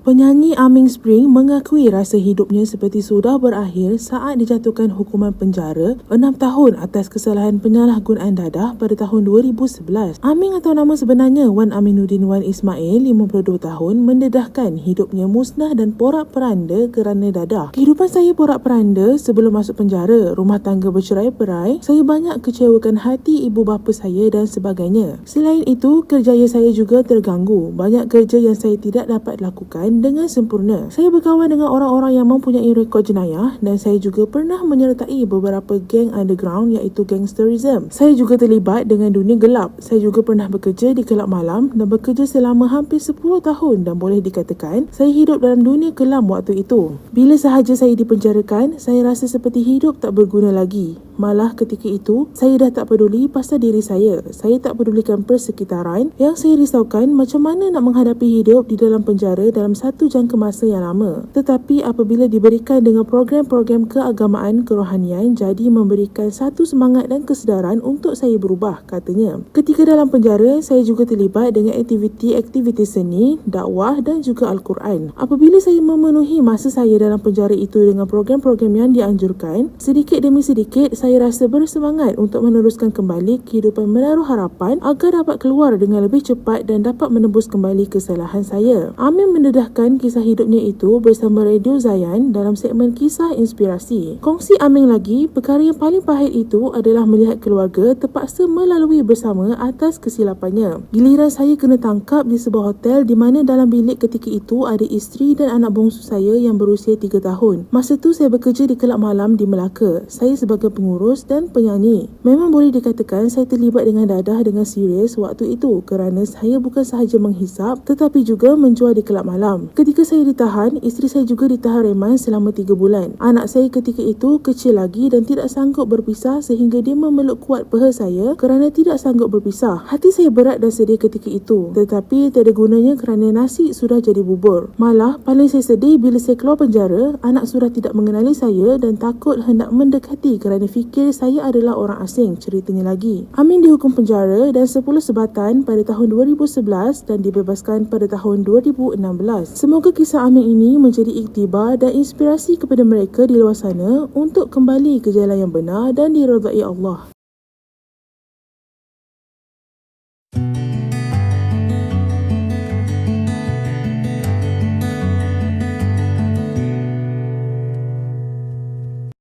Penyanyi Aming Spring mengakui rasa hidupnya seperti sudah berakhir saat dijatuhkan hukuman penjara 6 tahun atas kesalahan penyalahgunaan dadah pada tahun 2011. Aming atau nama sebenarnya Wan Aminuddin Wan Ismail, 52 tahun, mendedahkan hidupnya musnah dan porak-peranda kerana dadah. Kehidupan saya porak-peranda sebelum masuk penjara, rumah tangga bercerai-berai, saya banyak kecewakan hati ibu bapa saya dan sebagainya. Selain itu, kerjaya saya juga terganggu. Banyak kerja yang saya tidak dapat lakukan dengan sempurna. Saya berkawan dengan orang-orang yang mempunyai rekod jenayah dan saya juga pernah menyertai beberapa geng underground iaitu gangsterism. Saya juga terlibat dengan dunia gelap. Saya juga pernah bekerja di kelab malam dan bekerja selama hampir 10 tahun dan boleh dikatakan saya hidup dalam dunia kelam waktu itu. Bila sahaja saya dipenjarakan, saya rasa seperti hidup tak berguna lagi. Malah ketika itu, saya dah tak peduli pasal diri saya. Saya tak pedulikan persekitaran. Yang saya risaukan macam mana nak menghadapi hidup di dalam penjara dalam satu jangka masa yang lama. Tetapi apabila diberikan dengan program-program keagamaan kerohanian, jadi memberikan satu semangat dan kesedaran untuk saya berubah, katanya. Ketika dalam penjara, saya juga terlibat dengan aktiviti-aktiviti seni, dakwah dan juga Al-Quran. Apabila saya memenuhi masa saya dalam penjara itu dengan program-program yang dianjurkan, sedikit demi sedikit saya rasa bersemangat untuk meneruskan kembali kehidupan menaruh harapan agar dapat keluar dengan lebih cepat dan dapat menembus kembali kesalahan saya. Aming mendedahkan kisah hidupnya itu bersama Radio Zayan dalam segmen Kisah Inspirasi. Kongsi Aming lagi, perkara yang paling pahit itu adalah melihat keluarga terpaksa melalui bersama atas kesilapannya. Giliran saya kena tangkap di sebuah hotel di mana dalam bilik ketika itu ada isteri dan anak bongsu saya yang berusia 3 tahun. Masa tu saya bekerja di kelab malam di Melaka. Saya sebagai pengurus dan penyanyi. Memang boleh dikatakan saya terlibat dengan dadah dengan serius waktu itu kerana saya bukan sahaja menghisap tetapi juga menjual di kelab malam. Ketika saya ditahan, isteri saya juga ditahan reman selama 3 bulan. Anak saya ketika itu kecil lagi dan tidak sanggup berpisah sehingga dia memeluk kuat peha saya kerana tidak sanggup berpisah. Hati saya berat dan sedih ketika itu. Tetapi tiada gunanya kerana nasi sudah jadi bubur. Malah paling saya sedih bila saya keluar penjara, anak sudah tidak mengenali saya dan takut hendak mendekati kerana fikir saya adalah orang asing, ceritanya lagi. Aming dihukum penjara dan 10 sebatan pada tahun 2011 dan dibebaskan pada tahun 2016. Semoga kisah Aming ini menjadi iktibar dan inspirasi kepada mereka di luar sana untuk kembali ke jalan yang benar dan diridai Allah.